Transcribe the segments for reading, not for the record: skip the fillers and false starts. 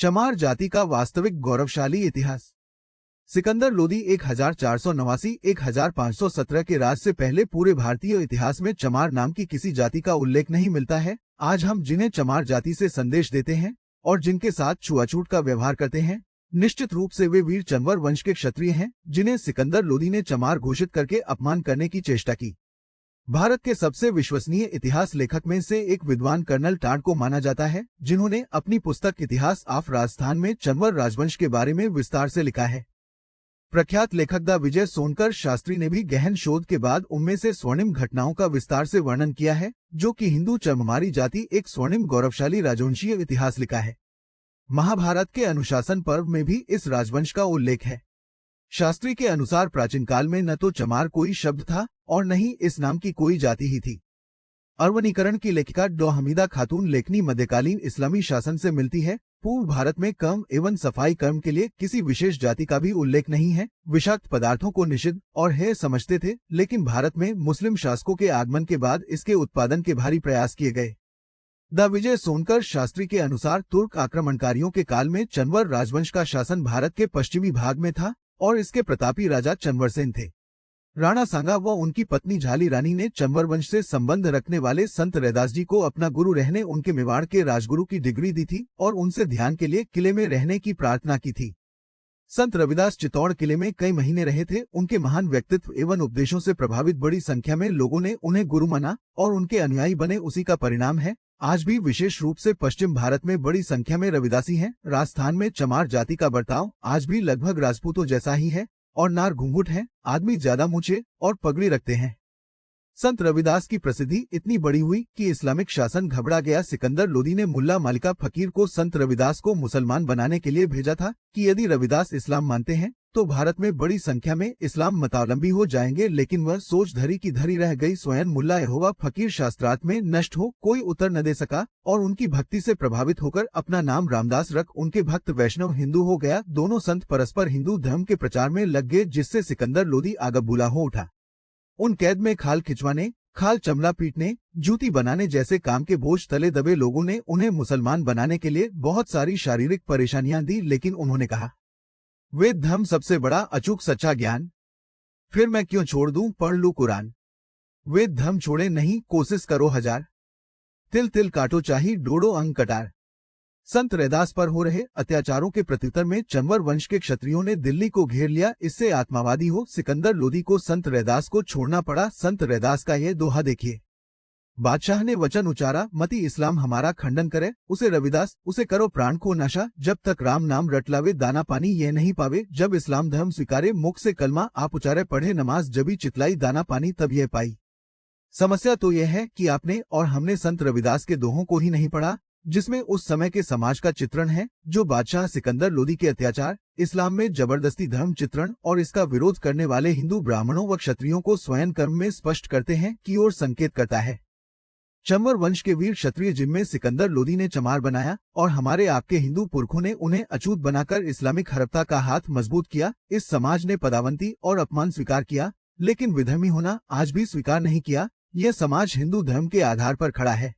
चमार जाति का वास्तविक गौरवशाली इतिहास। सिकंदर लोदी 1489-1517 के राज से पहले पूरे भारतीय इतिहास में चमार नाम की किसी जाति का उल्लेख नहीं मिलता है। आज हम जिन्हें चमार जाति से संदेश देते हैं और जिनके साथ छुआछूत का व्यवहार करते हैं, निश्चित रूप से वे वीर चंवर वंश के क्षत्रिय हैं, जिन्हें सिकंदर लोदी ने चमार घोषित करके अपमान करने की चेष्टा की। भारत के सबसे विश्वसनीय इतिहास लेखक में से एक विद्वान कर्नल टाड को माना जाता है, जिन्होंने अपनी पुस्तक इतिहास ऑफ राजस्थान में चंवर राजवंश के बारे में विस्तार से लिखा है। प्रख्यात लेखक द विजय सोनकर शास्त्री ने भी गहन शोध के बाद उनमें से स्वर्णिम घटनाओं का विस्तार से वर्णन किया है, जो कि हिंदू चमारी जाति एक स्वर्णिम गौरवशाली राजवंशीय इतिहास लिखा है। महाभारत के अनुशासन पर्व में भी इस राजवंश का उल्लेख है। शास्त्री के अनुसार प्राचीन काल में न तो चमार कोई शब्द था और न ही इस नाम की कोई जाति ही थी। अरवनीकरण की लेखिका डॉ हमीदा खातून लेखनी मध्यकालीन इस्लामी शासन से मिलती है। पूर्व भारत में कर्म एवं सफाई कर्म के लिए किसी विशेष जाति का भी उल्लेख नहीं है। विषाक्त पदार्थों को निषिद्ध और हेय समझते थे, लेकिन भारत में मुस्लिम शासकों के आगमन के बाद इसके उत्पादन के भारी प्रयास किए गए। द विजय सोनकर शास्त्री के अनुसार तुर्क आक्रमणकारियों के काल में चंवर राजवंश का शासन भारत के पश्चिमी भाग में था और इसके प्रतापी राजा चंवरसेन थे। राणा सांगा व उनकी पत्नी झाली रानी ने चंवर वंश से संबंध रखने वाले संत रैदास जी को अपना गुरु रहने उनके मेवाड़ के राजगुरु की डिग्री दी थी और उनसे ध्यान के लिए किले में रहने की प्रार्थना की थी। संत रविदास चित्तौड़ किले में कई महीने रहे थे। उनके महान व्यक्तित्व एवं उपदेशों से प्रभावित बड़ी संख्या में लोगों ने उन्हें गुरु माना और उनके अनुयायी बने। उसी का परिणाम है आज भी विशेष रूप से पश्चिम भारत में बड़ी संख्या में रविदासी हैं। राजस्थान में चमार जाति का बर्ताव आज भी लगभग राजपूतों जैसा ही है और नार घूंघट है। आदमी ज्यादा मूछे और पगड़ी रखते हैं। संत रविदास की प्रसिद्धि इतनी बड़ी हुई कि इस्लामिक शासन घबरा गया। सिकंदर लोदी ने मुल्ला मालिका फकीर को संत रविदास को मुसलमान बनाने के लिए भेजा था कि यदि रविदास इस्लाम मानते हैं तो भारत में बड़ी संख्या में इस्लाम मतावलंबी हो जाएंगे, लेकिन वह सोच धरी की धरी रह गई। स्वयं मुल्ला यहोवा फकीर शास्त्रार्थ में नष्ट हो कोई उत्तर न दे सका और उनकी भक्ति से प्रभावित होकर अपना नाम रामदास रख उनके भक्त वैष्णव हिंदू हो गया। दोनों संत परस्पर हिंदू धर्म के प्रचार में लग गए, जिससे सिकंदर लोदी आगबूला हो उठा। उन कैद में खाल खिंचवाने, खाल चमड़ा पीटने, जूती बनाने जैसे काम के बोझ तले दबे लोगों ने उन्हें मुसलमान बनाने के लिए बहुत सारी शारीरिक परेशानियां दी, लेकिन उन्होंने कहा, वेद धर्म सबसे बड़ा अचूक सच्चा ज्ञान, फिर मैं क्यों छोड़ दूं पढ़ लूं कुरान। वेद धर्म छोड़े नहीं कोशिश करो हजार, तिल तिल काटो चाही डोडो अंग कटार। संत रैदास पर हो रहे अत्याचारों के प्रत्युत्तर में चंवर वंश के क्षत्रियों ने दिल्ली को घेर लिया। इससे आत्मावादी हो सिकंदर लोदी को संत रैदास को छोड़ना पड़ा। संत रैदास का यह दोहा देखिए, बादशाह ने वचन उचारा, मति इस्लाम हमारा खंडन करे, उसे रविदास उसे करो प्राण को नशा, जब तक राम नाम रटलावे दाना पानी ये नहीं पावे, जब इस्लाम धर्म स्वीकारे मुख से कलमा आप उचारे, पढ़े नमाज जबी चितलाई दाना पानी तब यह पाई। समस्या तो यह है कि आपने और हमने संत रविदास के दोहों को ही नहीं पढ़ा, जिसमें उस समय के समाज का चित्रण है, जो बादशाह सिकंदर लोदी के अत्याचार, इस्लाम में जबरदस्ती धर्म चित्रण और इसका विरोध करने वाले हिंदू ब्राह्मणों व क्षत्रियों को स्वयं कर्म में स्पष्ट करते हैं की ओर संकेत करता है। चंवर वंश के वीर क्षत्रिय जिनमें सिकंदर लोदी ने चमार बनाया और हमारे आपके हिंदू पुरखों ने उन्हें अछूत बनाकर इस्लामिक हड़पता का हाथ मजबूत किया। इस समाज ने पदावंती और अपमान स्वीकार किया, लेकिन विधर्मी होना आज भी स्वीकार नहीं किया। यह समाज हिंदू धर्म के आधार पर खड़ा है।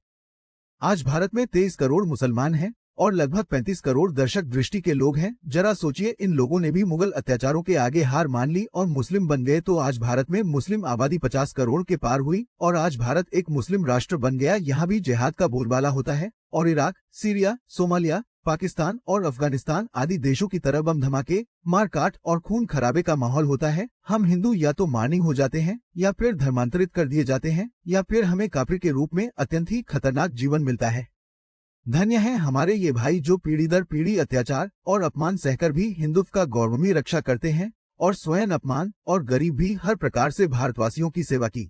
आज भारत में 23 करोड़ मुसलमान हैं और लगभग 35 करोड़ दर्शक दृष्टि के लोग हैं। जरा सोचिए, इन लोगों ने भी मुगल अत्याचारों के आगे हार मान ली और मुस्लिम बन गए, तो आज भारत में मुस्लिम आबादी 50 करोड़ के पार हुई और आज भारत एक मुस्लिम राष्ट्र बन गया। यहाँ भी जिहाद का बोलबाला होता है और इराक, सीरिया, सोमालिया, पाकिस्तान और अफगानिस्तान आदि देशों की तरह बम धमाके, मारकाट और खून खराबे का माहौल होता है। हम हिंदू या तो मारनी हो जाते हैं या फिर धर्मांतरित कर दिए जाते हैं या फिर हमें काफिर के रूप में अत्यंत ही खतरनाक जीवन मिलता है। धन्य है हमारे ये भाई जो पीढ़ी दर पीढ़ी अत्याचार और अपमान सहकर भी हिंदुत्व का गौरवमयी रक्षा करते हैं और स्वयं अपमान और गरीब भी हर प्रकार से भारतवासियों की सेवा की।